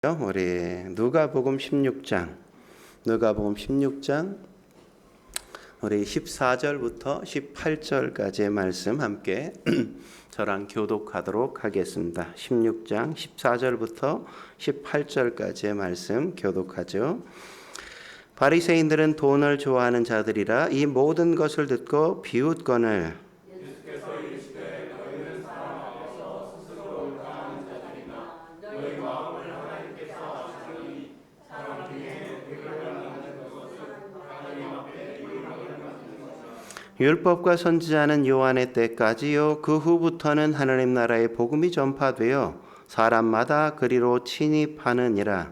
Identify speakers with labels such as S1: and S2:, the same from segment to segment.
S1: 우리 누가복음 16장 우리 14절부터 18절까지의 말씀 함께 저랑 교독하도록 하겠습니다. 16장 14절부터 18절까지의 말씀 교독하죠. 바리새인들은 돈을 좋아하는 자들이라 이 모든 것을 듣고 비웃거늘 율법과 선지자는 요한의 때까지요 그 후부터는 하나님 나라의 복음이 전파되어 사람마다 그리로 침입하느니라.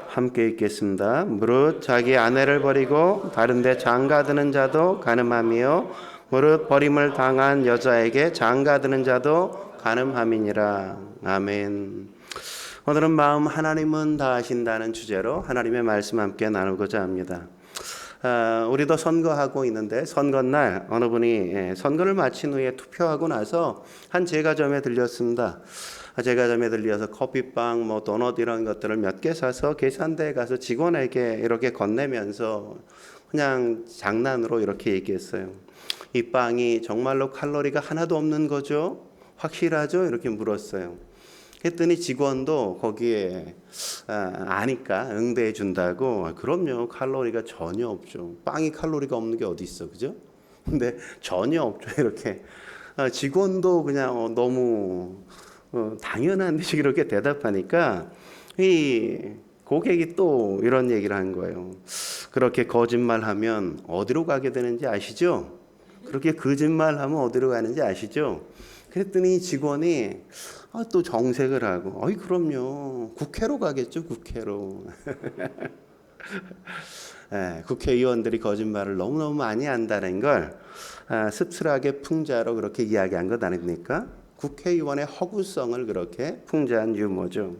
S1: 함께 읽겠습니다. 무릇 자기 아내를 버리고 다른 데 장가드는 자도 간음함이요 무릇 버림을 당한 여자에게 장가드는 자도 간음함이니라. 아멘. 오늘은 마음 하나님은 다 아신다는 주제로 하나님의 말씀 함께 나누고자 합니다. 우리도 선거하고 있는데 선거날 어느 분이 선거를 마친 후에 투표하고 나서 한 제과점에 들렸습니다. 제과점에 들려서 커피빵, 도넛 이런 것들을 몇 개 사서 계산대에 가서 직원에게 이렇게 건네면서 그냥 장난으로 이렇게 얘기했어요. 이 빵이 정말로 칼로리가 하나도 없는 거죠? 확실하죠? 이렇게 물었어요. 했더니 직원도 거기에 아니까 응대해 준다고 그럼요 칼로리가 전혀 없죠. 빵이 칼로리가 없는 게 어디 있어, 그죠? 근데 전혀 없죠. 이렇게 직원도 그냥 너무 당연한 듯이 이렇게 대답하니까 이 고객이 또 이런 얘기를 한 거예요. 그렇게 거짓말하면 어디로 가게 되는지 아시죠? 그렇게 거짓말하면 어디로 가는지 아시죠? 그랬더니 직원이 또 정색을 하고, 그럼요. 국회로 가겠죠, 국회로. 국회의원들이 거짓말을 너무너무 많이 한다는 걸 씁쓸하게 풍자로 그렇게 이야기한 것 아닙니까? 국회의원의 허구성을 그렇게 풍자한 유머죠.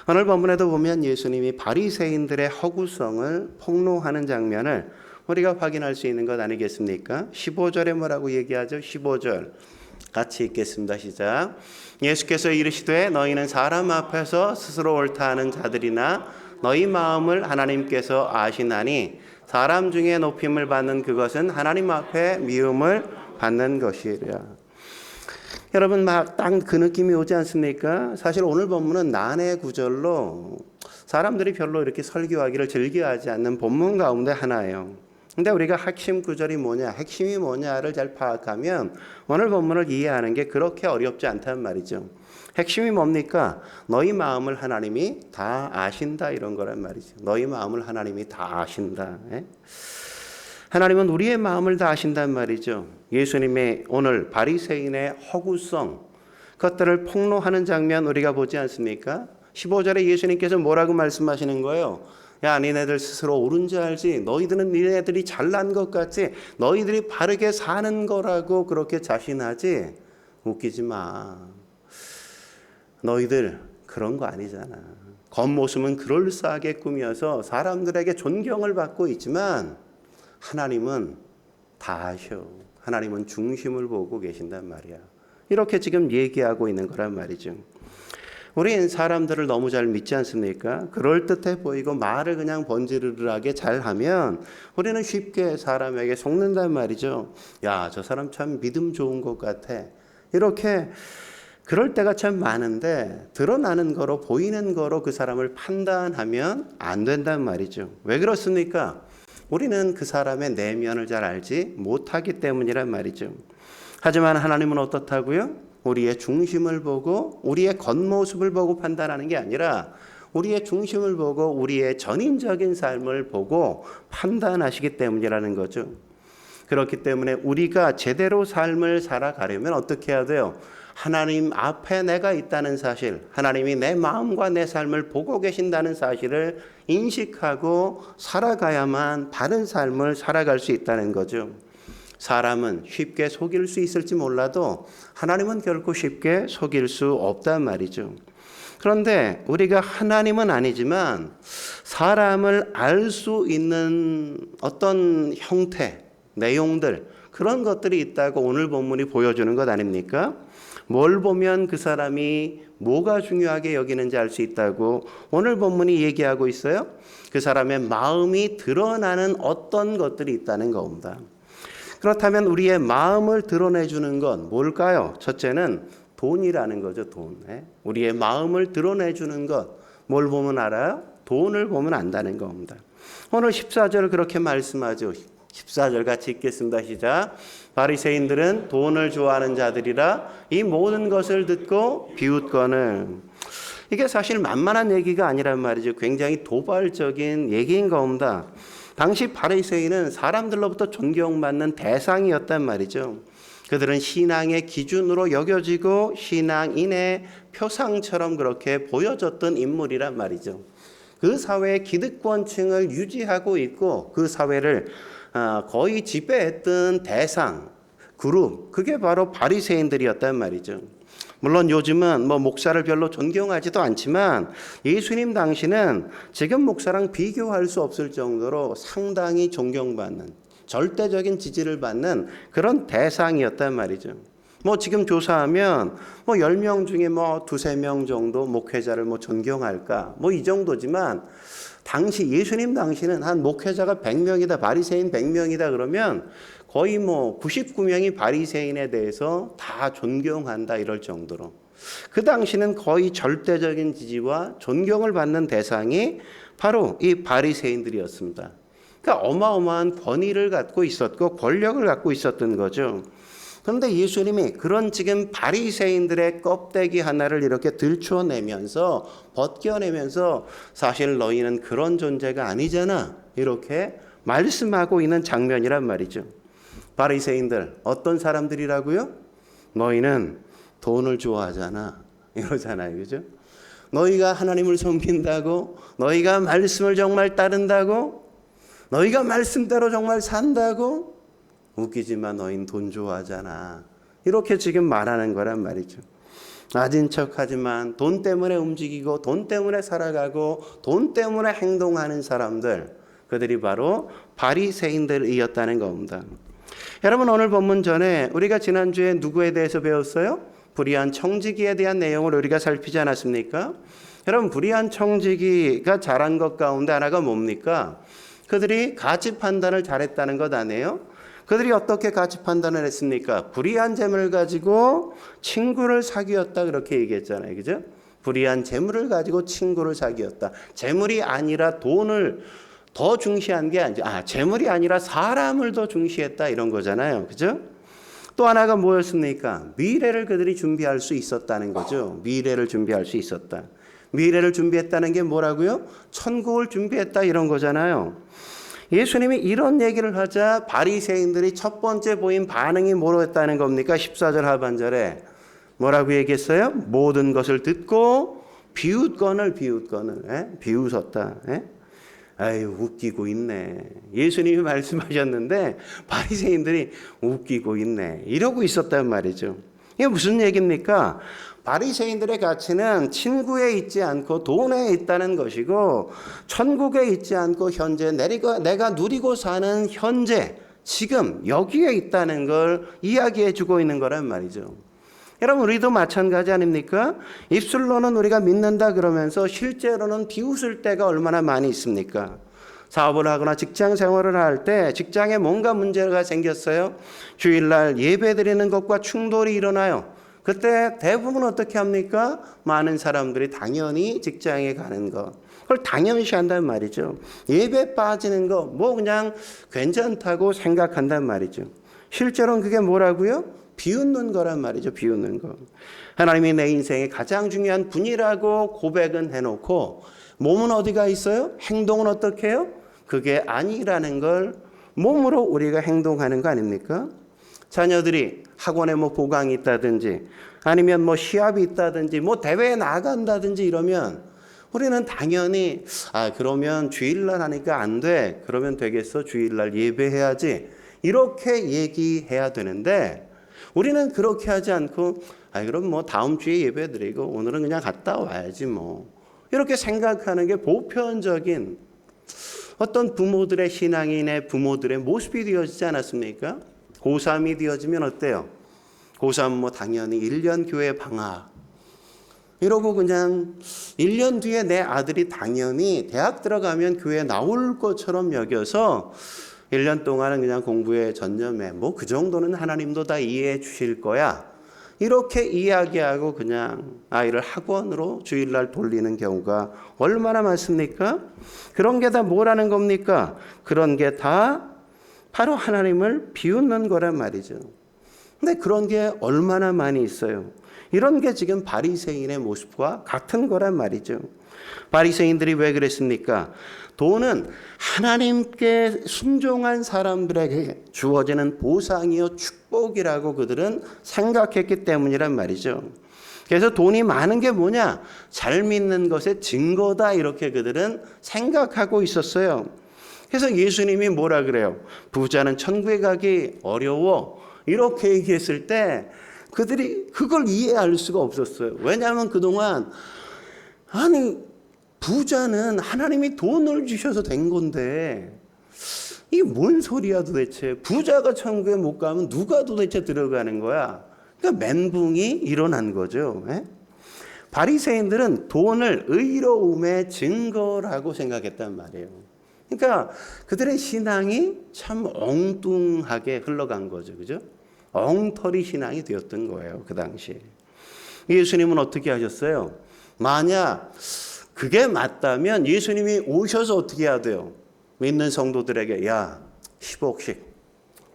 S1: 오늘 본문에도 보면 예수님이 바리새인들의 허구성을 폭로하는 장면을 우리가 확인할 수 있는 것 아니겠습니까? 15절에 뭐라고 얘기하죠? 15절. 같이 읽겠습니다. 시작. 예수께서 이르시되 너희는 사람 앞에서 스스로 옳다 하는 자들이나 너희 마음을 하나님께서 아시나니 사람 중에 높임을 받는 그것은 하나님 앞에 미움을 받는 것이라. 여러분 막 딱 그 느낌이 오지 않습니까? 사실 오늘 본문은 난해 구절로 사람들이 별로 이렇게 설교하기를 즐겨하지 않는 본문 가운데 하나예요. 근데 우리가 핵심 구절이 뭐냐, 핵심이 뭐냐를 잘 파악하면 오늘 본문을 이해하는 게 그렇게 어렵지 않단 말이죠. 핵심이 뭡니까? 너희 마음을 하나님이 다 아신다 이런 거란 말이죠. 너희 마음을 하나님이 다 아신다. 하나님은 우리의 마음을 다 아신단 말이죠. 예수님의 오늘 바리새인의 허구성 그것들을 폭로하는 장면 우리가 보지 않습니까? 15절에 예수님께서 뭐라고 말씀하시는 거예요? 야, 니네들 스스로 옳은 줄 알지? 너희들은 니네들이 잘난 것 같지? 너희들이 바르게 사는 거라고 그렇게 자신하지? 웃기지 마. 너희들 그런 거 아니잖아. 겉모습은 그럴싸하게 꾸며서 사람들에게 존경을 받고 있지만 하나님은 다 아셔. 하나님은 중심을 보고 계신단 말이야. 이렇게 지금 얘기하고 있는 거란 말이죠. 우린 사람들을 너무 잘 믿지 않습니까? 그럴듯해 보이고 말을 그냥 번지르르하게 잘하면 우리는 쉽게 사람에게 속는단 말이죠. 야, 저 사람 참 믿음 좋은 것 같아. 이렇게 그럴 때가 참 많은데 드러나는 거로 보이는 거로 그 사람을 판단하면 안 된단 말이죠. 왜 그렇습니까? 우리는 그 사람의 내면을 잘 알지 못하기 때문이란 말이죠. 하지만 하나님은 어떻다고요? 우리의 중심을 보고 우리의 겉모습을 보고 판단하는 게 아니라 우리의 중심을 보고 우리의 전인적인 삶을 보고 판단하시기 때문이라는 거죠. 그렇기 때문에 우리가 제대로 삶을 살아가려면 어떻게 해야 돼요? 하나님 앞에 내가 있다는 사실, 하나님이 내 마음과 내 삶을 보고 계신다는 사실을 인식하고 살아가야만 바른 삶을 살아갈 수 있다는 거죠. 사람은 쉽게 속일 수 있을지 몰라도 하나님은 결코 쉽게 속일 수 없단 말이죠. 그런데 우리가 하나님은 아니지만 사람을 알 수 있는 어떤 형태, 내용들 그런 것들이 있다고 오늘 본문이 보여주는 것 아닙니까? 뭘 보면 그 사람이 뭐가 중요하게 여기는지 알 수 있다고 오늘 본문이 얘기하고 있어요. 그 사람의 마음이 드러나는 어떤 것들이 있다는 겁니다. 그렇다면 우리의 마음을 드러내주는 건 뭘까요? 첫째는 돈이라는 거죠. 돈. 우리의 마음을 드러내주는 것. 뭘 보면 알아요? 돈을 보면 안다는 겁니다. 오늘 14절 그렇게 말씀하죠. 14절 같이 읽겠습니다. 시작. 바리새인들은 돈을 좋아하는 자들이라 이 모든 것을 듣고 비웃거늘. 이게 사실 만만한 얘기가 아니란 말이죠. 굉장히 도발적인 얘기인 겁니다. 당시 바리새인은 사람들로부터 존경받는 대상이었단 말이죠. 그들은 신앙의 기준으로 여겨지고 신앙인의 표상처럼 그렇게 보여졌던 인물이란 말이죠. 그 사회의 기득권층을 유지하고 있고 그 사회를 거의 지배했던 대상, 그룹, 그게 바로 바리새인들이었단 말이죠. 물론 요즘은 목사를 별로 존경하지도 않지만 예수님 당시는 지금 목사랑 비교할 수 없을 정도로 상당히 존경받는, 절대적인 지지를 받는 그런 대상이었단 말이죠. 지금 조사하면 10명 중에 2-3명 정도 목회자를 존경할까? 이 정도지만 당시 예수님 당시는 한 목회자가 100명이다, 바리새인 100명이다 그러면 거의 99명이 바리새인에 대해서 다 존경한다 이럴 정도로 그 당시는 거의 절대적인 지지와 존경을 받는 대상이 바로 이 바리새인들이었습니다. 그러니까 어마어마한 권위를 갖고 있었고 권력을 갖고 있었던 거죠. 그런데 예수님이 그런 지금 바리새인들의 껍데기 하나를 이렇게 들춰내면서 벗겨내면서 사실 너희는 그런 존재가 아니잖아 이렇게 말씀하고 있는 장면이란 말이죠. 바리새인들 어떤 사람들이라고요? 너희는 돈을 좋아하잖아 이러잖아요. 그죠? 너희가 하나님을 섬긴다고, 너희가 말씀을 정말 따른다고, 너희가 말씀대로 정말 산다고, 웃기지만 너희는 돈 좋아하잖아 이렇게 지금 말하는 거란 말이죠. 낮은 척하지만 돈 때문에 움직이고 돈 때문에 살아가고 돈 때문에 행동하는 사람들, 그들이 바로 바리새인들이었다는 겁니다. 여러분 오늘 본문 전에 우리가 지난주에 누구에 대해서 배웠어요? 불의한 청지기에 대한 내용을 우리가 살피지 않았습니까? 여러분 불의한 청지기가 잘한 것 가운데 하나가 뭡니까? 그들이 가치 판단을 잘했다는 것 아니에요? 그들이 어떻게 가치 판단을 했습니까? 불의한 재물을 가지고 친구를 사귀었다 그렇게 얘기했잖아요. 그죠? 불의한 재물을 가지고 친구를 사귀었다. 재물이 아니라 돈을 더 중시한 게 아니라 재물이 아니라 사람을 더 중시했다 이런 거잖아요. 그죠? 또 하나가 뭐였습니까? 미래를 그들이 준비할 수 있었다는 거죠. 미래를 준비할 수 있었다. 미래를 준비했다는 게 뭐라고요? 천국을 준비했다 이런 거잖아요. 예수님이 이런 얘기를 하자 바리새인들이 첫 번째 보인 반응이 뭐였다는 겁니까? 14절 하반절에 뭐라고 얘기했어요? 모든 것을 듣고 비웃거늘 비웃었다. 아유 웃기고 있네. 예수님이 말씀하셨는데 바리새인들이 웃기고 있네 이러고 있었단 말이죠. 이게 무슨 얘기입니까? 바리새인들의 가치는 친구에 있지 않고 돈에 있다는 것이고 천국에 있지 않고 현재 내가 누리고 사는 현재 지금 여기에 있다는 걸 이야기해 주고 있는 거란 말이죠. 여러분 우리도 마찬가지 아닙니까? 입술로는 우리가 믿는다 그러면서 실제로는 비웃을 때가 얼마나 많이 있습니까? 사업을 하거나 직장 생활을 할 때 직장에 뭔가 문제가 생겼어요. 주일날 예배 드리는 것과 충돌이 일어나요. 그때 대부분 어떻게 합니까? 많은 사람들이 당연히 직장에 가는 것. 그걸 당연시 한단 말이죠. 예배 빠지는 거 그냥 괜찮다고 생각한단 말이죠. 실제로는 그게 뭐라고요? 비웃는 거란 말이죠. 비웃는 거. 하나님이 내 인생의 가장 중요한 분이라고 고백은 해놓고 몸은 어디가 있어요? 행동은 어떻게 해요? 그게 아니라는 걸 몸으로 우리가 행동하는 거 아닙니까? 자녀들이 학원에 보강이 있다든지 아니면 시합이 있다든지 대회에 나간다든지 이러면 우리는 당연히 그러면 주일날 하니까 안 돼. 그러면 되겠어? 주일날 예배해야지. 이렇게 얘기해야 되는데 우리는 그렇게 하지 않고 그럼 다음 주에 예배 드리고 오늘은 그냥 갔다 와야지 이렇게 생각하는 게 보편적인 어떤 부모들의 신앙인의 부모들의 모습이 되어지지 않았습니까? 고3이 되어지면 어때요? 고3 뭐 당연히 1년 교회 방학 이러고 그냥 1년 뒤에 내 아들이 당연히 대학 들어가면 교회 나올 것처럼 여겨서 1년 동안은 그냥 공부에 전념해. 뭐 그 정도는 하나님도 다 이해해 주실 거야. 이렇게 이야기하고 그냥 아이를 학원으로 주일날 돌리는 경우가 얼마나 많습니까? 그런 게 다 뭐라는 겁니까? 그런 게 다 바로 하나님을 비웃는 거란 말이죠. 근데 그런 게 얼마나 많이 있어요. 이런 게 지금 바리새인의 모습과 같은 거란 말이죠. 바리새인들이 왜 그랬습니까? 돈은 하나님께 순종한 사람들에게 주어지는 보상이요 축복이라고 그들은 생각했기 때문이란 말이죠. 그래서 돈이 많은 게 뭐냐? 잘 믿는 것의 증거다 이렇게 그들은 생각하고 있었어요. 그래서 예수님이 뭐라 그래요? 부자는 천국에 가기 어려워 이렇게 얘기했을 때 그들이 그걸 이해할 수가 없었어요. 왜냐하면 그동안 아니 부자는 하나님이 돈을 주셔서 된 건데 이게 뭔 소리야 도대체. 부자가 천국에 못 가면 누가 도대체 들어가는 거야. 그러니까 멘붕이 일어난 거죠. 바리새인들은 돈을 의로움의 증거라고 생각했단 말이에요. 그러니까 그들의 신앙이 참 엉뚱하게 흘러간 거죠. 그죠? 엉터리 신앙이 되었던 거예요. 그 당시에. 예수님은 어떻게 하셨어요? 만약 그게 맞다면 예수님이 오셔서 어떻게 해야 돼요? 믿는 성도들에게 야 10억씩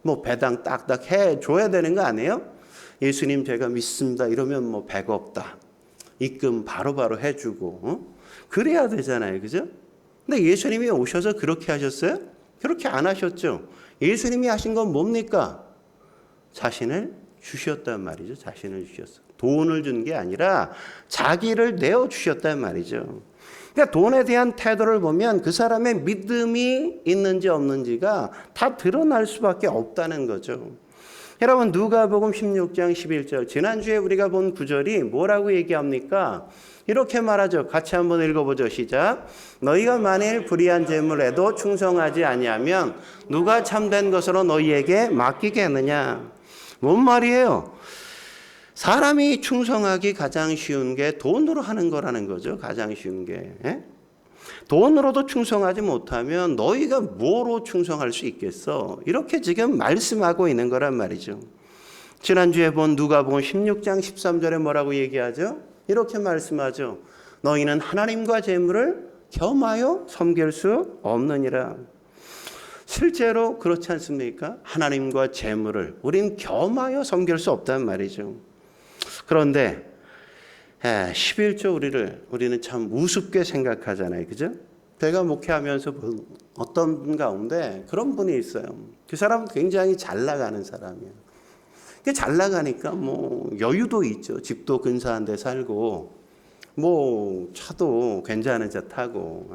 S1: 뭐 배당 딱딱 해줘야 되는 거 아니에요? 예수님 제가 믿습니다 이러면 뭐 100억 다 입금 바로바로 해주고 그래야 되잖아요. 그죠? 근데 예수님이 오셔서 그렇게 하셨어요? 그렇게 안 하셨죠. 예수님이 하신 건 뭡니까? 자신을 주셨단 말이죠. 자신을 주셨어. 돈을 준 게 아니라 자기를 내어주셨단 말이죠. 그러니까 돈에 대한 태도를 보면 그 사람의 믿음이 있는지 없는지가 다 드러날 수밖에 없다는 거죠. 여러분 누가복음 16장 11절 지난주에 우리가 본 구절이 뭐라고 얘기합니까? 이렇게 말하죠. 같이 한번 읽어보죠. 시작. 너희가 만일 불의한 재물에도 충성하지 아니하면 누가 참된 것으로 너희에게 맡기겠느냐. 뭔 말이에요? 사람이 충성하기 가장 쉬운 게 돈으로 하는 거라는 거죠. 가장 쉬운 게. 돈으로도 충성하지 못하면 너희가 뭐로 충성할 수 있겠어? 이렇게 지금 말씀하고 있는 거란 말이죠. 지난주에 본 누가복음 16장 13절에 뭐라고 얘기하죠? 이렇게 말씀하죠. 너희는 하나님과 재물을 겸하여 섬길 수 없느니라. 실제로 그렇지 않습니까? 하나님과 재물을 우린 겸하여 섬길 수 없단 말이죠. 그런데 11조 우리는 참 우습게 생각하잖아요. 그죠? 제가 목회하면서 어떤 분 가운데 그런 분이 있어요. 그 사람은 굉장히 잘 나가는 사람이에요. 잘 나가니까 뭐 여유도 있죠. 집도 근사한 데 살고 뭐 차도 괜찮은 차 타고.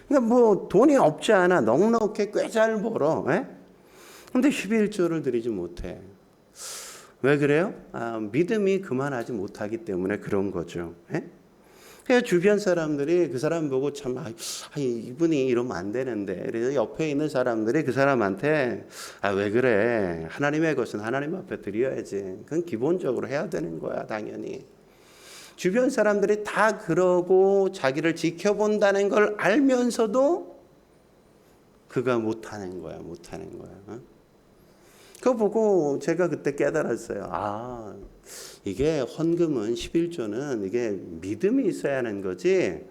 S1: 그러니까 뭐 돈이 없지 않아. 넉넉해 꽤 잘 벌어. 근데 11조를 드리지 못해. 왜 그래요? 믿음이 그만하지 못하기 때문에 그런 거죠. 그래서 주변 사람들이 그 사람 보고 참 이분이 이러면 안 되는데 그래서 옆에 있는 사람들이 그 사람한테 왜 그래? 하나님의 것은 하나님 앞에 드려야지. 그건 기본적으로 해야 되는 거야 당연히. 주변 사람들이 다 그러고 자기를 지켜본다는 걸 알면서도 그가 못하는 거야. 그거 보고 제가 그때 깨달았어요. 이게 헌금은 11조는 이게 믿음이 있어야 하는 거지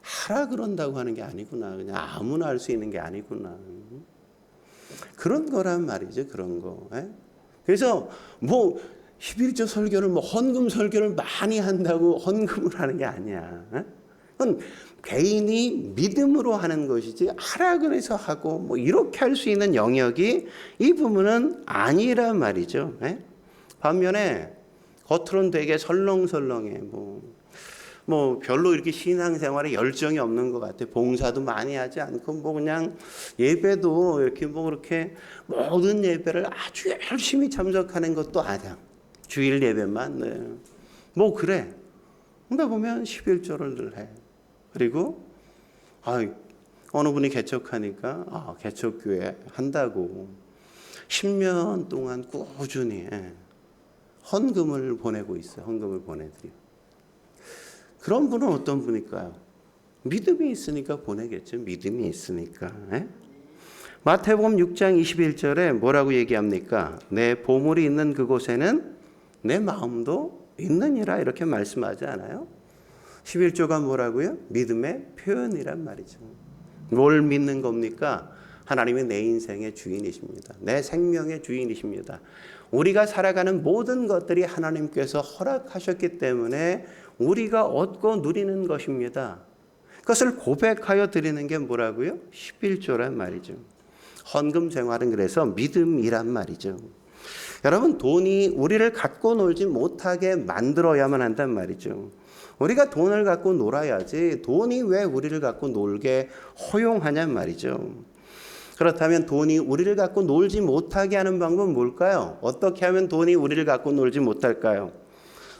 S1: 하라 그런다고 하는 게 아니구나. 그냥 아무나 할 수 있는 게 아니구나. 그런 거란 말이죠. 그런 거. 그래서 뭐 11조 설교를 뭐 헌금 설교를 많이 한다고 헌금을 하는 게 아니야. 그건 개인이 믿음으로 하는 것이지 하라 그래서 하고 뭐 이렇게 할 수 있는 영역이 이 부분은 아니란 말이죠. 반면에 겉으로는 되게 설렁설렁해. 뭐 별로 이렇게 신앙생활에 열정이 없는 것 같아. 봉사도 많이 하지 않고 뭐 그냥 예배도 이렇게 뭐 그렇게 모든 예배를 아주 열심히 참석하는 것도 아니야. 주일 예배만. 뭐 그래. 근데 보면 11조를 늘 해. 그리고 어느 분이 개척하니까 개척교회 한다고 10년 동안 꾸준히 헌금을 보내고 있어요. 헌금을 보내드려. 그런 분은 어떤 분일까요? 믿음이 있으니까 보내겠죠. 믿음이 있으니까. 마태복음 6장 21절에 뭐라고 얘기합니까? 내 보물이 있는 그곳에는 내 마음도 있느니라 이렇게 말씀하지 않아요? 11조가 뭐라고요? 믿음의 표현이란 말이죠. 뭘 믿는 겁니까? 하나님이 내 인생의 주인이십니다. 내 생명의 주인이십니다. 우리가 살아가는 모든 것들이 하나님께서 허락하셨기 때문에 우리가 얻고 누리는 것입니다. 그것을 고백하여 드리는 게 뭐라고요? 11조란 말이죠. 헌금 생활은 그래서 믿음이란 말이죠. 여러분, 돈이 우리를 갖고 놀지 못하게 만들어야만 한단 말이죠. 우리가 돈을 갖고 놀아야지 돈이 왜 우리를 갖고 놀게 허용하냔 말이죠. 그렇다면 돈이 우리를 갖고 놀지 못하게 하는 방법은 뭘까요? 어떻게 하면 돈이 우리를 갖고 놀지 못할까요?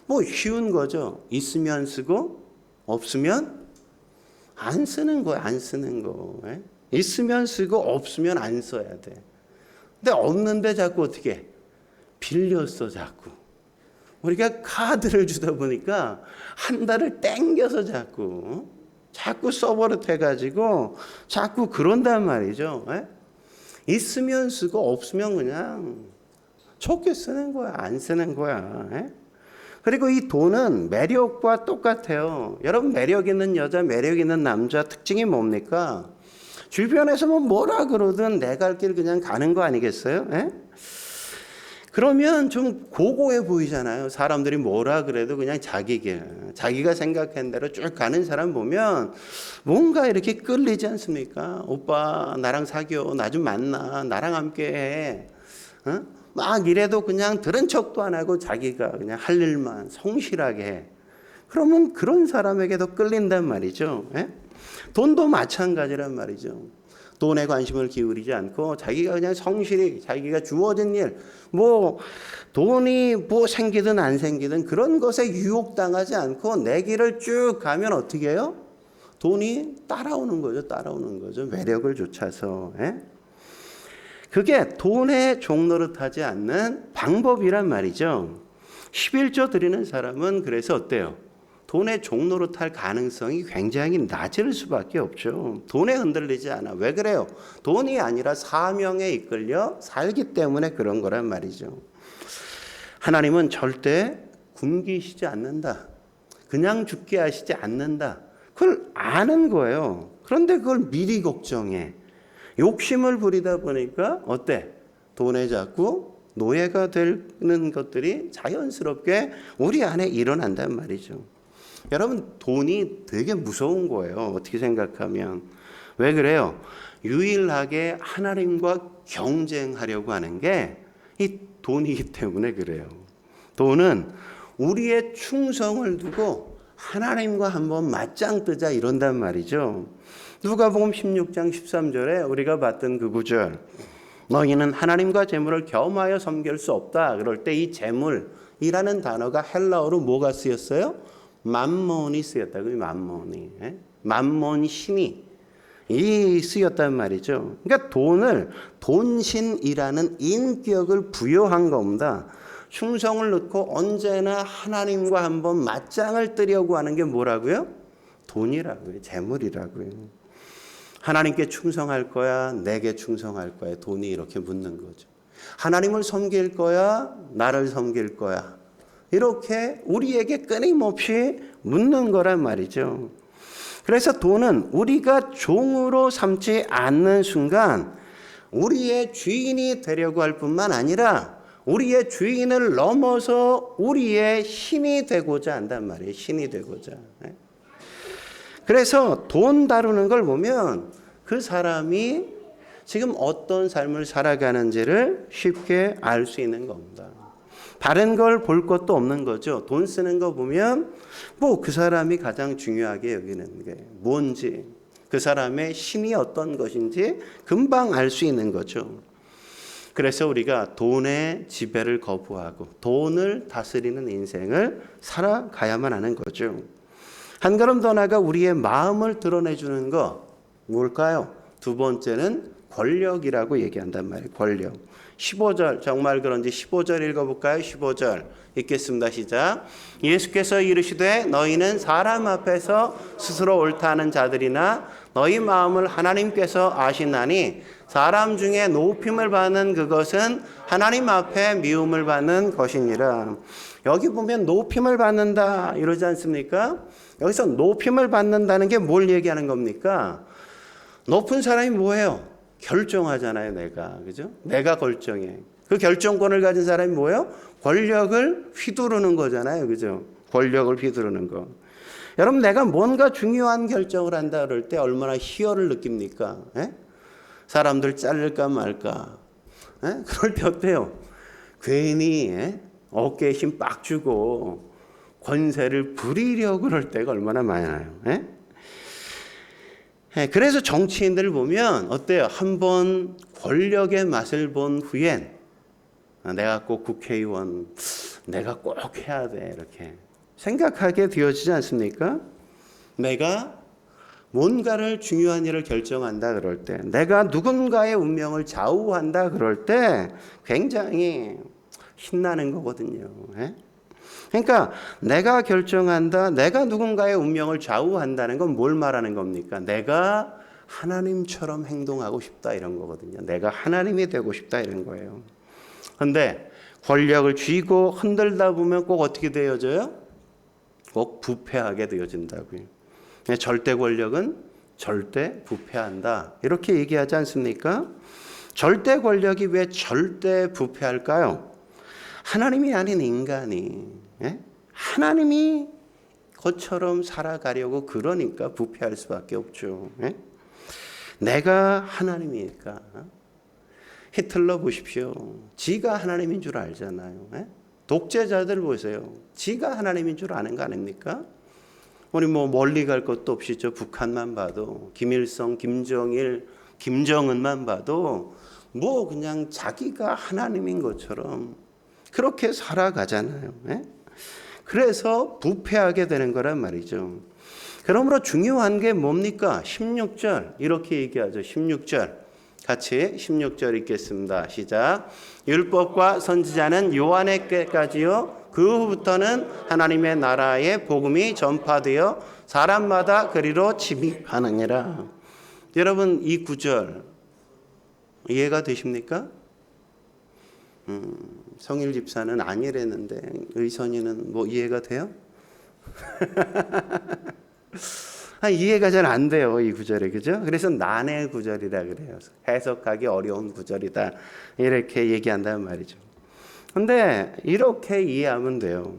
S1: 뭐 쉬운 거죠. 있으면 쓰고 없으면 안 쓰는 거예요. 안 쓰는 거. 있으면 쓰고 없으면 안 써야 돼. 근데 없는데 자꾸 어떻게 빌렸어 자꾸. 우리가 카드를 주다 보니까 한 달을 땡겨서 자꾸 써버릇해가지고 자꾸 그런단 말이죠. 있으면 쓰고 없으면 그냥 좋게 쓰는 거야. 안 쓰는 거야. 그리고 이 돈은 매력과 똑같아요. 여러분, 매력 있는 여자, 매력 있는 남자 특징이 뭡니까? 주변에서 뭐라 그러든 내 갈 길 그냥 가는 거 아니겠어요? 그러면 좀 고고해 보이잖아요. 사람들이 뭐라 그래도 그냥 자기가 생각한 대로 쭉 가는 사람 보면 뭔가 이렇게 끌리지 않습니까? 오빠 나랑 사귀어, 나 좀 만나, 나랑 함께 해. 막 이래도 그냥 들은 척도 안 하고 자기가 그냥 할 일만 성실하게 해. 그러면 그런 사람에게 더 끌린단 말이죠. 돈도 마찬가지란 말이죠. 돈에 관심을 기울이지 않고 자기가 그냥 성실히 자기가 주어진 일, 돈이 생기든 안 생기든 그런 것에 유혹당하지 않고 내 길을 쭉 가면 어떻게 해요? 돈이 따라오는 거죠. 매력을 좇아서. 그게 돈의 종노릇하지 않는 방법이란 말이죠. 11조 드리는 사람은 그래서 어때요? 돈의 종노릇할 가능성이 굉장히 낮을 수밖에 없죠. 돈에 흔들리지 않아. 왜 그래요? 돈이 아니라 사명에 이끌려 살기 때문에 그런 거란 말이죠. 하나님은 절대 굶기시지 않는다. 그냥 죽게 하시지 않는다. 그걸 아는 거예요. 그런데 그걸 미리 걱정해. 욕심을 부리다 보니까 어때? 돈에 자꾸 노예가 되는 것들이 자연스럽게 우리 안에 일어난단 말이죠. 여러분, 돈이 되게 무서운 거예요. 어떻게 생각하면. 왜 그래요? 유일하게 하나님과 경쟁하려고 하는 게 이 돈이기 때문에 그래요. 돈은 우리의 충성을 두고 하나님과 한번 맞짱 뜨자 이런단 말이죠. 누가복음 16장 13절에 우리가 봤던 그 구절, 너희는 하나님과 재물을 겸하여 섬길 수 없다. 그럴 때 이 재물이라는 단어가 헬라어로 뭐가 쓰였어요? 맘몬이 쓰였다. 그 맘몬이. 맘몬 신이 쓰였단 말이죠. 그러니까 돈신이라는 인격을 부여한 겁니다. 충성을 넣고 언제나 하나님과 한번 맞짱을 뜨려고 하는 게 뭐라고요? 돈이라고요. 재물이라고요. 하나님께 충성할 거야? 내게 충성할 거야? 돈이 이렇게 묻는 거죠. 하나님을 섬길 거야? 나를 섬길 거야? 이렇게 우리에게 끊임없이 묻는 거란 말이죠. 그래서 돈은 우리가 종으로 삼지 않는 순간 우리의 주인이 되려고 할 뿐만 아니라 우리의 주인을 넘어서 우리의 신이 되고자 한단 말이에요. 신이 되고자. 그래서 돈 다루는 걸 보면 그 사람이 지금 어떤 삶을 살아가는지를 쉽게 알 수 있는 겁니다. 다른 걸 볼 것도 없는 거죠. 돈 쓰는 거 보면 그 사람이 가장 중요하게 여기는 게 뭔지, 그 사람의 신이 어떤 것인지 금방 알 수 있는 거죠. 그래서 우리가 돈의 지배를 거부하고 돈을 다스리는 인생을 살아가야만 하는 거죠. 한 걸음 더 나아가 우리의 마음을 드러내주는 거 뭘까요? 두 번째는 권력이라고 얘기한단 말이에요. 권력. 15절 정말 그런지 15절 읽어볼까요? 15절 읽겠습니다. 시작. 예수께서 이르시되 너희는 사람 앞에서 스스로 옳다 하는 자들이나 너희 마음을 하나님께서 아시나니 사람 중에 높임을 받는 그것은 하나님 앞에 미움을 받는 것이니라. 여기 보면 높임을 받는다 이러지 않습니까? 여기서 높임을 받는다는 게 뭘 얘기하는 겁니까? 높은 사람이 뭐예요? 결정하잖아요, 내가. 그죠? 내가 결정해. 그 결정권을 가진 사람이 뭐예요? 권력을 휘두르는 거잖아요. 그죠? 권력을 휘두르는 거. 여러분, 내가 뭔가 중요한 결정을 한다 그럴 때 얼마나 희열을 느낍니까? 에? 사람들 자를까 말까. 에? 그럴 때 어때요? 괜히 어깨에 힘 빡 주고 권세를 부리려고 그럴 때가 얼마나 많아요. 에? 그래서 정치인들을 보면 어때요? 한번 권력의 맛을 본 후엔 내가 꼭 국회의원, 내가 꼭 해야 돼 이렇게 생각하게 되어지지 않습니까? 내가 뭔가를 중요한 일을 결정한다 그럴 때, 내가 누군가의 운명을 좌우한다 그럴 때 굉장히 신나는 거거든요. 그러니까 내가 결정한다, 내가 누군가의 운명을 좌우한다는 건 뭘 말하는 겁니까? 내가 하나님처럼 행동하고 싶다 이런 거거든요. 내가 하나님이 되고 싶다 이런 거예요. 그런데 권력을 쥐고 흔들다 보면 꼭 어떻게 되어져요? 꼭 부패하게 되어진다고요. 절대 권력은 절대 부패한다 이렇게 얘기하지 않습니까? 절대 권력이 왜 절대 부패할까요? 하나님이 아닌 인간이 하나님이 것처럼 살아가려고 그러니까 부패할 수밖에 없죠. 내가 하나님이니까. 히틀러 보십시오. 지가 하나님인 줄 알잖아요. 독재자들 보세요. 지가 하나님인 줄 아는 거 아닙니까? 우리 멀리 갈 것도 없이 저 북한만 봐도 김일성, 김정일, 김정은만 봐도 그냥 자기가 하나님인 것처럼 그렇게 살아가잖아요. 그래서 부패하게 되는 거란 말이죠. 그러므로 중요한 게 뭡니까? 16절 이렇게 얘기하죠. 16절 같이 16절 읽겠습니다. 시작. 율법과 선지자는 요한의 때까지요 그 후부터는 하나님의 나라의 복음이 전파되어 사람마다 그리로 침입하느니라. 여러분 이 구절 이해가 되십니까? 성일 집사는 아니랬는데 의선이는 이해가 돼요? 이해가 잘 안 돼요, 이 구절이. 그죠? 그래서 난해 구절이라 그래요. 해석하기 어려운 구절이다 이렇게 얘기한다는 말이죠. 근데 이렇게 이해하면 돼요.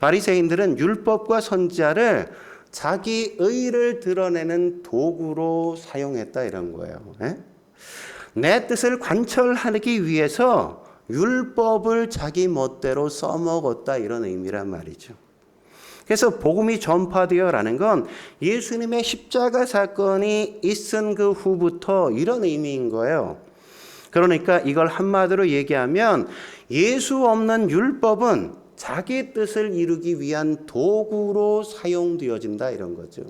S1: 바리새인들은 율법과 선지자를 자기 의를 드러내는 도구로 사용했다 이런 거예요. 내 뜻을 관철하기 위해서 율법을 자기 멋대로 써먹었다 이런 의미란 말이죠. 그래서 복음이 전파되어라는 건 예수님의 십자가 사건이 있은 그 후부터 이런 의미인 거예요. 그러니까 이걸 한마디로 얘기하면 예수 없는 율법은 자기 뜻을 이루기 위한 도구로 사용되어진다 이런 거죠.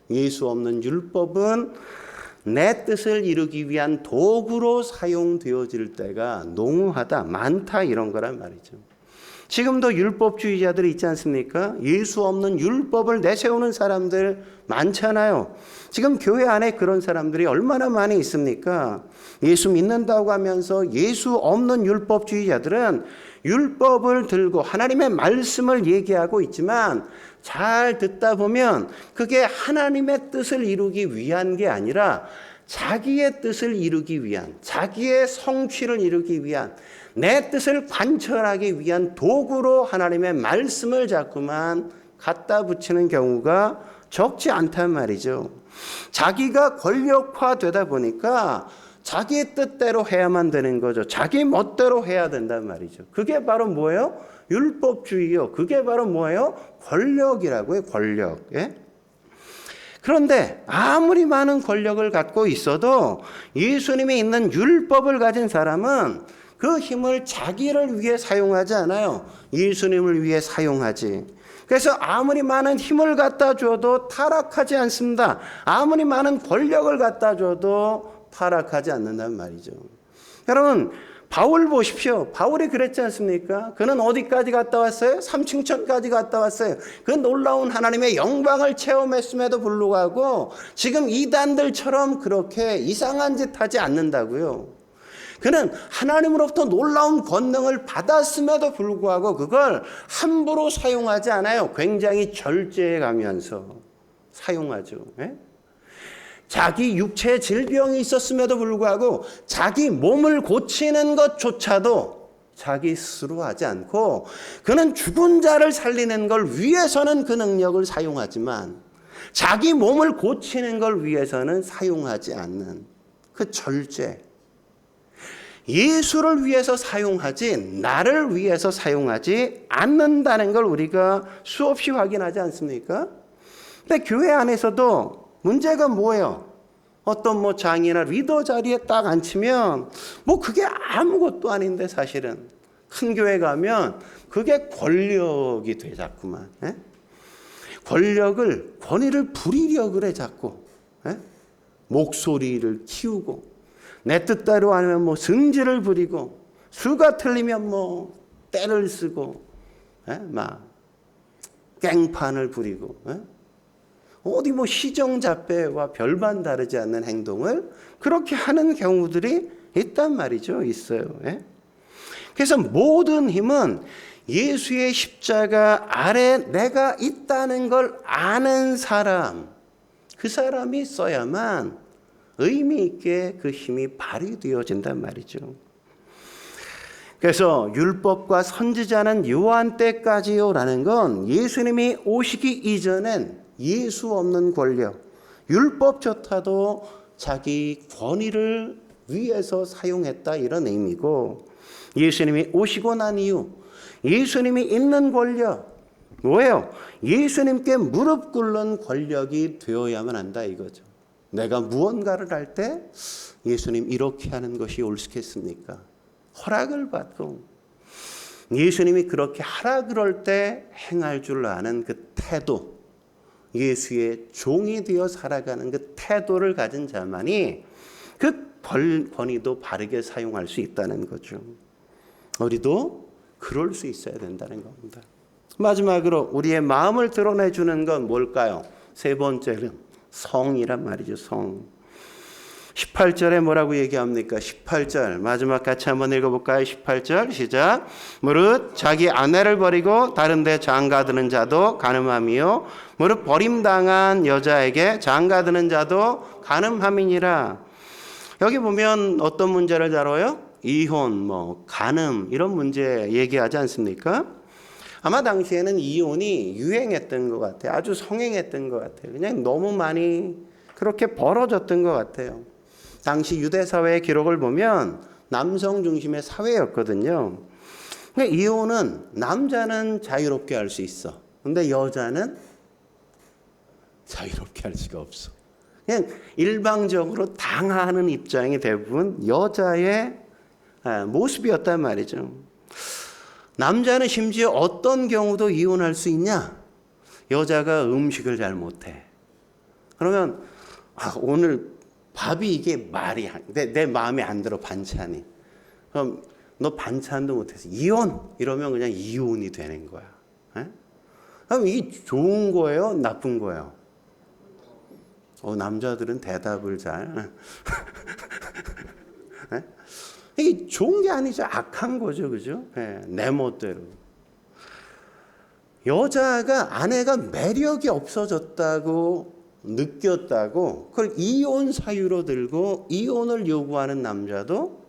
S1: 예수 없는 율법은 내 뜻을 이루기 위한 도구로 사용되어질 때가 농후하다, 많다 이런 거란 말이죠. 지금도 율법주의자들이 있지 않습니까? 예수 없는 율법을 내세우는 사람들 많잖아요. 지금 교회 안에 그런 사람들이 얼마나 많이 있습니까? 예수 믿는다고 하면서 예수 없는 율법주의자들은 율법을 들고 하나님의 말씀을 얘기하고 있지만 잘 듣다 보면 그게 하나님의 뜻을 이루기 위한 게 아니라 자기의 뜻을 이루기 위한, 자기의 성취를 이루기 위한, 내 뜻을 관철하기 위한 도구로 하나님의 말씀을 자꾸만 갖다 붙이는 경우가 적지 않단 말이죠. 자기가 권력화되다 보니까 자기 뜻대로 해야만 되는 거죠. 자기 멋대로 해야 된단 말이죠. 그게 바로 뭐예요? 율법주의요. 그게 바로 뭐예요? 권력이라고요. 권력. 그런데 아무리 많은 권력을 갖고 있어도 예수님이 있는 율법을 가진 사람은 그 힘을 자기를 위해 사용하지 않아요. 예수님을 위해 사용하지. 그래서 아무리 많은 힘을 갖다 줘도 타락하지 않습니다. 아무리 많은 권력을 갖다 줘도 타락하지 않는단 말이죠. 여러분, 바울 보십시오. 바울이 그랬지 않습니까? 그는 어디까지 갔다 왔어요? 삼층천까지 갔다 왔어요. 그 놀라운 하나님의 영광을 체험했음에도 불구하고 지금 이단들처럼 그렇게 이상한 짓 하지 않는다고요. 그는 하나님으로부터 놀라운 권능을 받았음에도 불구하고 그걸 함부로 사용하지 않아요. 굉장히 절제해 가면서 사용하죠. 예? 자기 육체에 질병이 있었음에도 불구하고 자기 몸을 고치는 것조차도 자기 스스로 하지 않고 그는 죽은 자를 살리는 걸 위해서는 그 능력을 사용하지만 자기 몸을 고치는 걸 위해서는 사용하지 않는 그 절제. 예수를 위해서 사용하지 나를 위해서 사용하지 않는다는 걸 우리가 수없이 확인하지 않습니까? 근데 교회 안에서도 문제가 뭐예요? 어떤 장이나 리더 자리에 딱 앉히면 그게 아무것도 아닌데 사실은 큰 교회 가면 그게 권력이 돼 자꾸만. 예? 권위를 부리려 그래 자꾸. 예? 목소리를 키우고 내 뜻대로 아니면 승질을 부리고 수가 틀리면 때를 쓰고 막 깽판을 부리고 어디 시정잡배와 별반 다르지 않는 행동을 그렇게 하는 경우들이 있단 말이죠. 있어요. 그래서 모든 힘은 예수의 십자가 아래 내가 있다는 걸 아는 사람, 그 사람이 써야만 의미 있게 그 힘이 발휘되어진단 말이죠. 그래서 율법과 선지자는 요한 때까지요라는 건 예수님이 오시기 이전엔 예수 없는 권력, 율법조차도 자기 권위를 위해서 사용했다 이런 의미고 예수님이 오시고 난 이후 예수님이 있는 권력 뭐예요? 예수님께 무릎 꿇는 권력이 되어야만 한다 이거죠. 내가 무언가를 할 때 예수님 이렇게 하는 것이 옳겠습니까? 허락을 받고 예수님이 그렇게 하라 그럴 때 행할 줄 아는 그 태도, 예수의 종이 되어 살아가는 그 태도를 가진 자만이 그 권위도 바르게 사용할 수 있다는 거죠. 우리도 그럴 수 있어야 된다는 겁니다. 마지막으로 우리의 마음을 드러내주는 건 뭘까요? 세 번째는 성이란 말이죠. 성. 18절에 뭐라고 얘기합니까? 18절 마지막 같이 한번 읽어볼까요? 18절 시작. 무릇 자기 아내를 버리고 다른 데 장가드는 자도 간음함이요 무릇 버림당한 여자에게 장가드는 자도 간음함이니라. 여기 보면 어떤 문제를 다뤄요? 이혼, 간음 이런 문제 얘기하지 않습니까? 아마 당시에는 이혼이 유행했던 것 같아요. 아주 성행했던 것 같아요. 그냥 너무 많이 그렇게 벌어졌던 것 같아요. 당시 유대 사회의 기록을 보면 남성 중심의 사회였거든요. 그러니까 이혼은 남자는 자유롭게 할 수 있어. 근데 여자는 자유롭게 할 수가 없어. 그냥 일방적으로 당하는 입장이 대부분 여자의 모습이었단 말이죠. 남자는 심지어 어떤 경우도 이혼할 수 있냐? 여자가 음식을 잘 못해. 그러면 오늘 밥이 이게 말이 내 마음에 안 들어 반찬이. 그럼 너 반찬도 못해서 이혼 이러면 그냥 이혼이 되는 거야. 그럼 이게 좋은 거예요? 나쁜 거예요? 남자들은 대답을 잘. 이게 좋은 게 아니죠. 악한 거죠. 그죠? 내 멋대로. 여자가 아내가 매력이 없어졌다고 느꼈다고 그걸 이혼 사유로 들고 이혼을 요구하는 남자도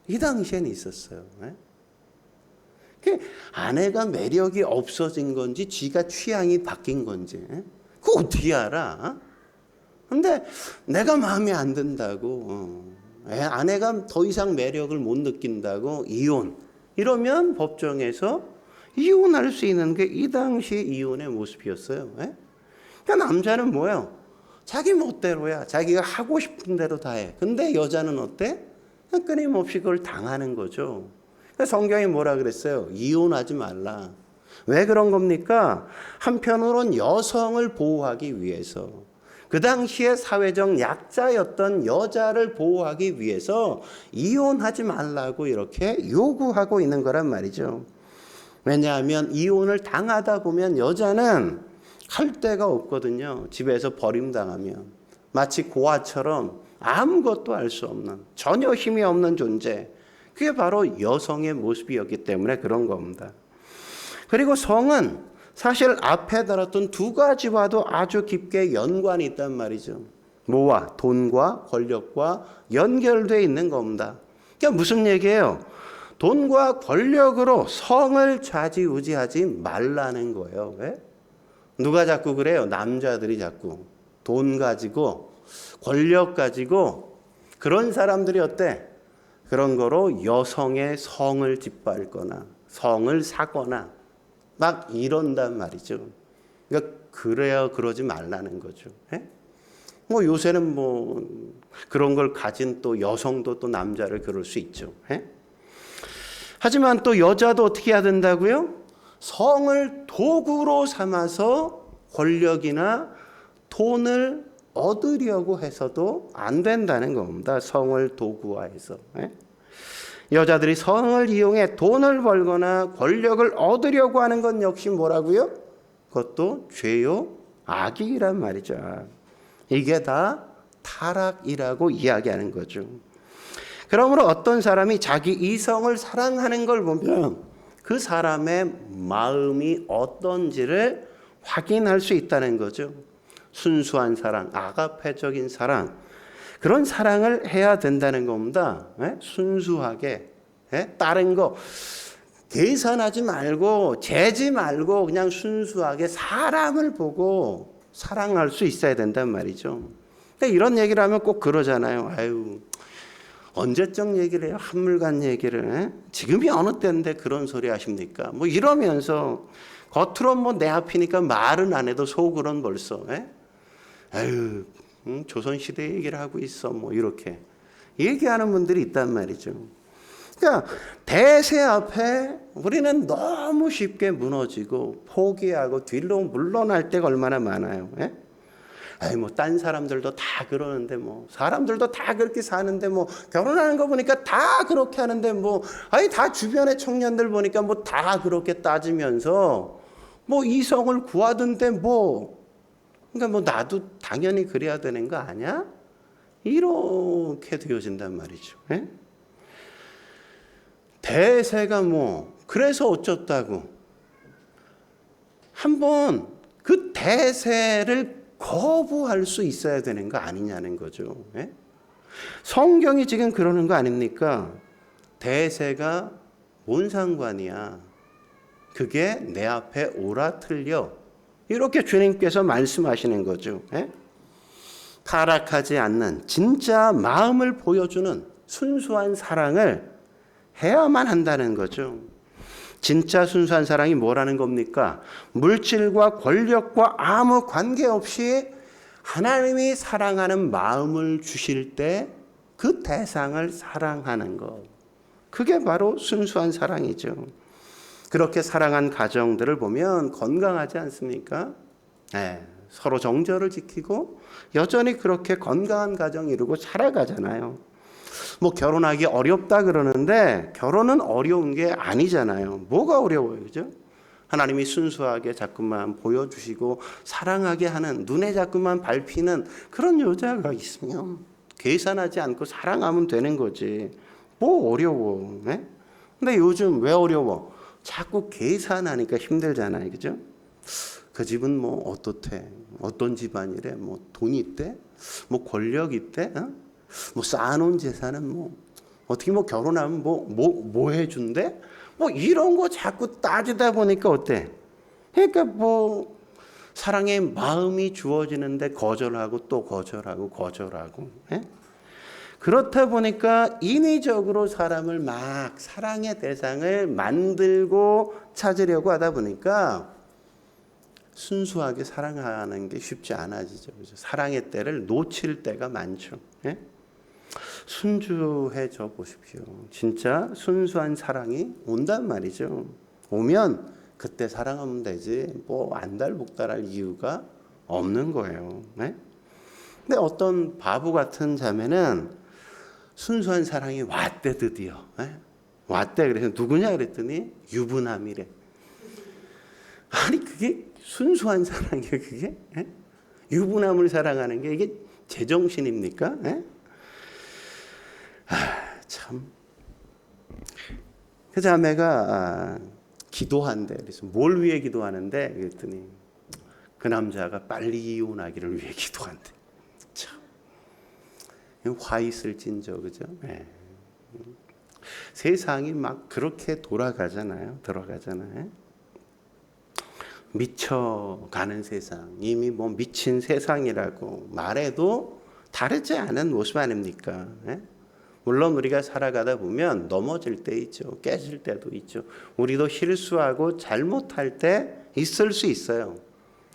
S1: 이 당시에는 있었어요. 아내가 매력이 없어진 건지 지가 취향이 바뀐 건지 그거 어떻게 알아? 근데 내가 마음에 안 든다고 아내가 더 이상 매력을 못 느낀다고 이혼 이러면 법정에서 이혼할 수 있는 게 이 당시 이혼의 모습이었어요. 그러니까 남자는 뭐예요? 자기 멋대로야. 자기가 하고 싶은 대로 다 해. 근데 여자는 어때? 그냥 끊임없이 그걸 당하는 거죠. 그러니까 성경이 뭐라 그랬어요? 이혼하지 말라. 왜 그런 겁니까? 한편으론 여성을 보호하기 위해서. 그 당시에 사회적 약자였던 여자를 보호하기 위해서 이혼하지 말라고 이렇게 요구하고 있는 거란 말이죠. 왜냐하면 이혼을 당하다 보면 여자는 할 데가 없거든요. 집에서 버림당하면 마치 고아처럼 아무것도 알 수 없는, 전혀 힘이 없는 존재. 그게 바로 여성의 모습이었기 때문에 그런 겁니다. 그리고 성은 사실 앞에 다뤘던 두 가지와도 아주 깊게 연관이 있단 말이죠. 뭐와? 돈과 권력과 연결되어 있는 겁니다. 그러니까 무슨 얘기예요? 돈과 권력으로 성을 좌지우지하지 말라는 거예요. 왜? 누가 자꾸 그래요? 남자들이 자꾸 돈 가지고 권력 가지고 그런 사람들이 어때? 그런 거로 여성의 성을 짓밟거나 성을 사거나 막 이런단 말이죠. 그러니까 그래야 그러지 말라는 거죠. 예? 뭐 요새는 뭐 그런 걸 가진 또 여성도 또 남자를 그럴 수 있죠. 예? 하지만 또 여자도 어떻게 해야 된다고요? 성을 도구로 삼아서 권력이나 돈을 얻으려고 해서도 안 된다는 겁니다. 성을 도구화해서. 여자들이 성을 이용해 돈을 벌거나 권력을 얻으려고 하는 건 역시 뭐라고요? 그것도 죄요, 악이란 말이죠. 이게 다 타락이라고 이야기하는 거죠. 그러므로 어떤 사람이 자기 이성을 사랑하는 걸 보면 그 사람의 마음이 어떤지를 확인할 수 있다는 거죠. 순수한 사랑, 아가페적인 사랑, 그런 사랑을 해야 된다는 겁니다. 순수하게, 다른 거 계산하지 말고 재지 말고 그냥 순수하게 사람을 보고 사랑할 수 있어야 된단 말이죠. 그러니까 이런 얘기를 하면 꼭 그러잖아요. 아유, 언제적 얘기를 해요? 한물간 얘기를. 지금이 어느 때인데 그런 소리 하십니까? 뭐 이러면서 겉으로 뭐 내 앞이니까 말은 안 해도 속으로는 벌써 아유, 조선시대 얘기를 하고 있어 뭐 이렇게 얘기하는 분들이 있단 말이죠. 그러니까 대세 앞에 우리는 너무 쉽게 무너지고 포기하고 뒤로 물러날 때가 얼마나 많아요. 아이 뭐 딴 사람들도 다 그러는데 뭐 사람들도 다 그렇게 사는데 뭐 결혼하는 거 보니까 다 그렇게 하는데 뭐 아이 다 주변의 청년들 보니까 뭐 다 그렇게 따지면서 뭐 이성을 구하던데 뭐 그러니까 뭐 나도 당연히 그래야 되는 거 아니야? 이렇게 되어진단 말이죠. 대세가 뭐 그래서 어쩌다고 한번 그 대세를 거부할 수 있어야 되는 거 아니냐는 거죠. 성경이 지금 그러는 거 아닙니까? 대세가 뭔 상관이야? 그게 내 앞에 옳아 틀려. 이렇게 주님께서 말씀하시는 거죠. 타락하지 않는 진짜 마음을 보여주는 순수한 사랑을 해야만 한다는 거죠. 진짜 순수한 사랑이 뭐라는 겁니까? 물질과 권력과 아무 관계없이 하나님이 사랑하는 마음을 주실 때 그 대상을 사랑하는 것. 그게 바로 순수한 사랑이죠. 그렇게 사랑한 가정들을 보면 건강하지 않습니까? 서로 정절을 지키고 여전히 그렇게 건강한 가정 이루고 살아가잖아요. 뭐 결혼하기 어렵다 그러는데 결혼은 어려운 게 아니잖아요. 뭐가 어려워요, 그죠? 하나님이 순수하게 자꾸만 보여주시고 사랑하게 하는 눈에 자꾸만 밟히는 그런 여자가 있으면 계산하지 않고 사랑하면 되는 거지. 뭐 어려워? 근데 요즘 왜 어려워? 자꾸 계산하니까 힘들잖아요, 그죠? 그 집은 뭐 어떻대? 어떤 집안이래? 뭐 돈이 있대? 뭐 권력 있대? 뭐 쌓아놓은 재산은 뭐 어떻게 뭐 결혼하면 뭐 해준대? 뭐 이런 거 자꾸 따지다 보니까 어때? 그러니까 뭐 사랑의 마음이 주어지는데 거절하고 또 거절하고 그렇다 보니까 인위적으로 사람을 막 사랑의 대상을 만들고 찾으려고 하다 보니까 순수하게 사랑하는 게 쉽지 않아지죠. 그렇죠? 사랑의 때를 놓칠 때가 많죠. 순주해져 보십시오. 진짜 순수한 사랑이 온단 말이죠. 오면 그때 사랑하면 되지 뭐 안달복달할 이유가 없는 거예요. 근데 어떤 바보 같은 자매는 순수한 사랑이 왔대 드디어. 왔대. 그래서 누구냐 그랬더니 유부남이래. 아니 그게 순수한 사랑이에요 그게? 유부남을 사랑하는 게 이게 제정신입니까? 참. 그 자매가 기도한대. 그래서 뭘 위해 기도하는데 그랬더니 그 남자가 빨리 이혼하기를 위해 기도한대. 참. 화 있을진저 그죠? 세상이 막 그렇게 돌아가잖아요. 미쳐가는 세상, 이미 뭐 미친 세상이라고 말해도 다르지 않은 모습 아닙니까? 물론 우리가 살아가다 보면 넘어질 때 있죠. 깨질 때도 있죠. 우리도 실수하고 잘못할 때 있을 수 있어요.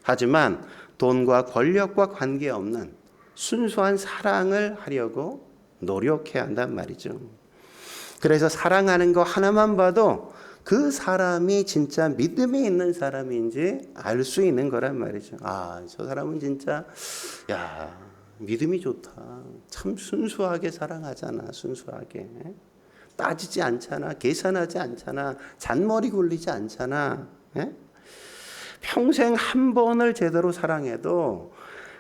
S1: 하지만 돈과 권력과 관계없는 순수한 사랑을 하려고 노력해야 한단 말이죠. 그래서 사랑하는 거 하나만 봐도 그 사람이 진짜 믿음이 있는 사람인지 알 수 있는 거란 말이죠. 저 사람은 진짜 믿음이 좋다. 참 순수하게 사랑하잖아. 순수하게. 따지지 않잖아. 계산하지 않잖아. 잔머리 굴리지 않잖아. 평생 한 번을 제대로 사랑해도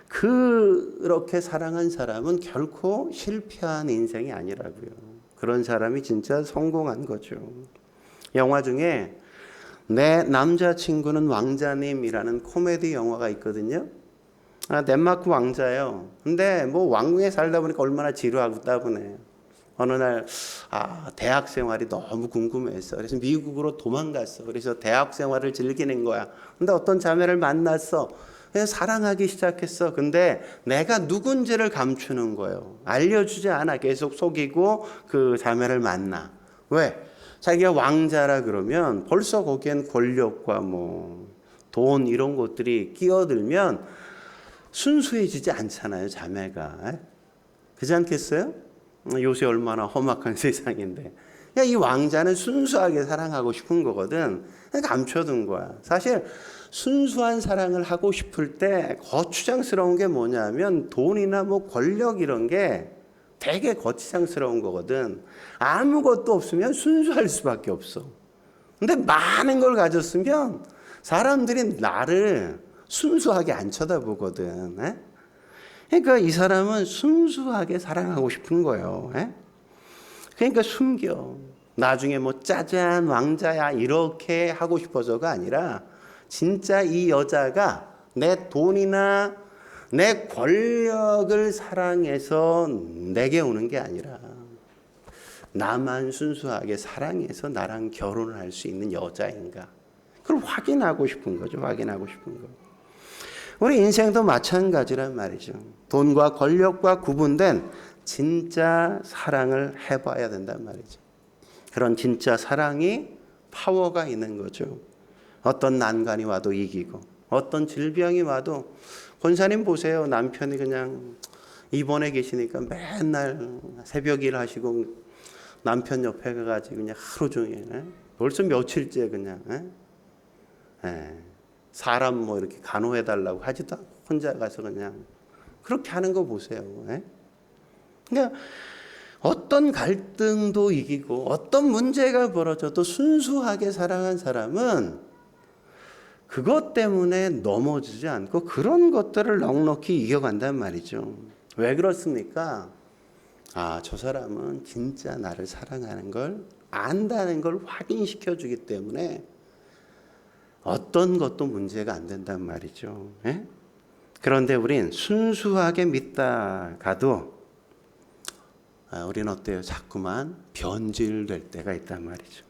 S1: 그렇게 사랑한 사람은 결코 실패한 인생이 아니라고요. 그런 사람이 진짜 성공한 거죠. 영화 중에 내 남자친구는 왕자님이라는 코미디 영화가 있거든요. 덴마크 왕자예요. 근데 뭐 왕궁에 살다 보니까 얼마나 지루하고 따분해요. 어느 날 대학 생활이 너무 궁금했어. 그래서 미국으로 도망갔어. 그래서 대학 생활을 즐기는 거야. 근데 어떤 자매를 만났어. 그래서 사랑하기 시작했어. 근데 내가 누군지를 감추는 거예요. 알려주지 않아. 계속 속이고 그 자매를 만나. 왜? 자기가 왕자라 그러면 벌써 거기엔 권력과 뭐 돈 이런 것들이 끼어들면 순수해지지 않잖아요, 자매가. 그렇지 않겠어요? 요새 얼마나 험악한 세상인데. 이 왕자는 순수하게 사랑하고 싶은 거거든. 감춰둔 거야. 사실 순수한 사랑을 하고 싶을 때 거추장스러운 게 뭐냐면 돈이나 뭐 권력 이런 게 되게 거추장스러운 거거든. 아무것도 없으면 순수할 수밖에 없어. 근데 많은 걸 가졌으면 사람들이 나를 순수하게 안 쳐다보거든. 그러니까 이 사람은 순수하게 사랑하고 싶은 거예요. 그러니까 숨겨. 나중에 뭐 짜잔 왕자야 이렇게 하고 싶어서가 아니라 진짜 이 여자가 내 돈이나 내 권력을 사랑해서 내게 오는 게 아니라 나만 순수하게 사랑해서 나랑 결혼을 할 수 있는 여자인가. 그걸 확인하고 싶은 거죠. 확인하고 싶은 거. 우리 인생도 마찬가지란 말이죠. 돈과 권력과 구분된 진짜 사랑을 해봐야 된단 말이죠. 그런 진짜 사랑이 파워가 있는 거죠. 어떤 난관이 와도 이기고 어떤 질병이 와도 권사님 보세요. 남편이 그냥 입원해 계시니까 맨날 새벽 일 하시고 남편 옆에 가가지고 그냥 하루 종일 벌써 며칠째 그냥 사람 뭐 이렇게 간호해달라고 하지도 않고 혼자 가서 그냥 그렇게 하는 거 보세요. 그러니까 어떤 갈등도 이기고 어떤 문제가 벌어져도 순수하게 사랑한 사람은 그것 때문에 넘어지지 않고 그런 것들을 넉넉히 이겨간단 말이죠. 왜 그렇습니까? 저 사람은 진짜 나를 사랑하는 걸 안다는 걸 확인시켜 주기 때문에 어떤 것도 문제가 안 된단 말이죠. 그런데 우린 순수하게 믿다가도 우린 어때요? 자꾸만 변질될 때가 있단 말이죠.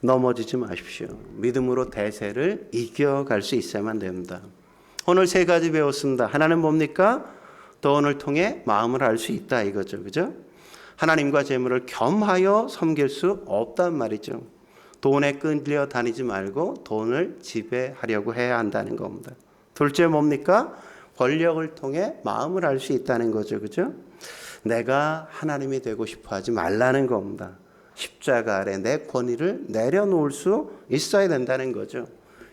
S1: 넘어지지 마십시오. 믿음으로 대세를 이겨갈 수 있어야만 됩니다. 오늘 세 가지 배웠습니다. 하나는 뭡니까? 돈을 통해 마음을 알 수 있다 이거죠. 그죠? 하나님과 재물을 겸하여 섬길 수 없단 말이죠. 돈에 끌려 다니지 말고 돈을 지배하려고 해야 한다는 겁니다. 둘째 뭡니까? 권력을 통해 마음을 알 수 있다는 거죠. 그죠? 내가 하나님이 되고 싶어 하지 말라는 겁니다. 십자가 아래 내 권위를 내려놓을 수 있어야 된다는 거죠.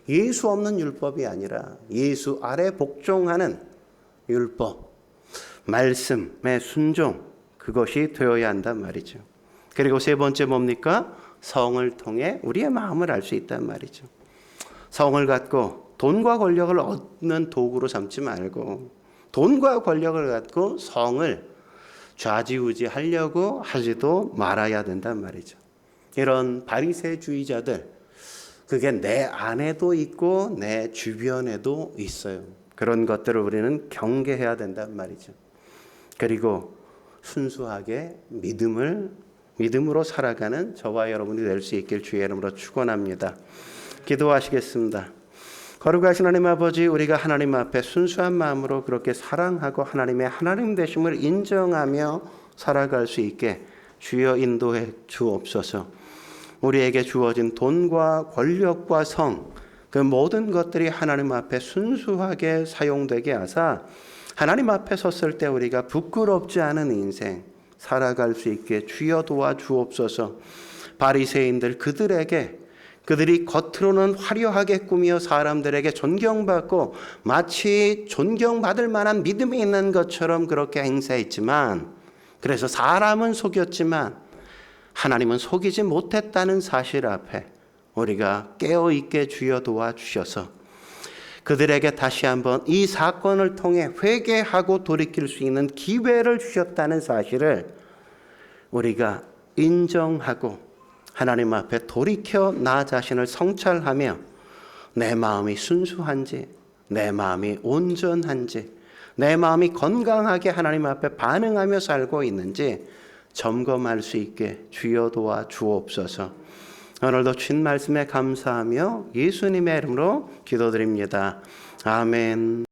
S1: 예수 없는 율법이 아니라 예수 아래 복종하는 율법. 말씀의 순종, 그것이 되어야 한단 말이죠. 그리고 세 번째 뭡니까? 성을 통해 우리의 마음을 알 수 있단 말이죠. 성을 갖고 돈과 권력을 얻는 도구로 삼지 말고 돈과 권력을 갖고 성을 좌지우지하려고 하지도 말아야 된단 말이죠. 이런 바리새주의자들, 그게 내 안에도 있고 내 주변에도 있어요. 그런 것들을 우리는 경계해야 된단 말이죠. 그리고 순수하게 믿음으로 살아가는 저와 여러분이 될 수 있길 주의 이름으로 축원합니다. 기도하시겠습니다. 거룩하신 하나님 아버지, 우리가 하나님 앞에 순수한 마음으로 그렇게 사랑하고 하나님의 하나님 되심을 인정하며 살아갈 수 있게 주여 인도해 주옵소서. 우리에게 주어진 돈과 권력과 성, 그 모든 것들이 하나님 앞에 순수하게 사용되게 하사 하나님 앞에 섰을 때 우리가 부끄럽지 않은 인생 살아갈 수 있게 주여 도와 주옵소서. 바리새인들, 그들이 겉으로는 화려하게 꾸며 사람들에게 존경받고 마치 존경받을 만한 믿음이 있는 것처럼 그렇게 행세했지만, 그래서 사람은 속였지만 하나님은 속이지 못했다는 사실 앞에 우리가 깨어있게 주여 도와주셔서 그들에게 다시 한번 이 사건을 통해 회개하고 돌이킬 수 있는 기회를 주셨다는 사실을 우리가 인정하고 하나님 앞에 돌이켜 나 자신을 성찰하며 내 마음이 순수한지, 내 마음이 온전한지, 내 마음이 건강하게 하나님 앞에 반응하며 살고 있는지 점검할 수 있게 주여 도와 주옵소서. 오늘도 준 말씀에 감사하며 예수님의 이름으로 기도드립니다. 아멘.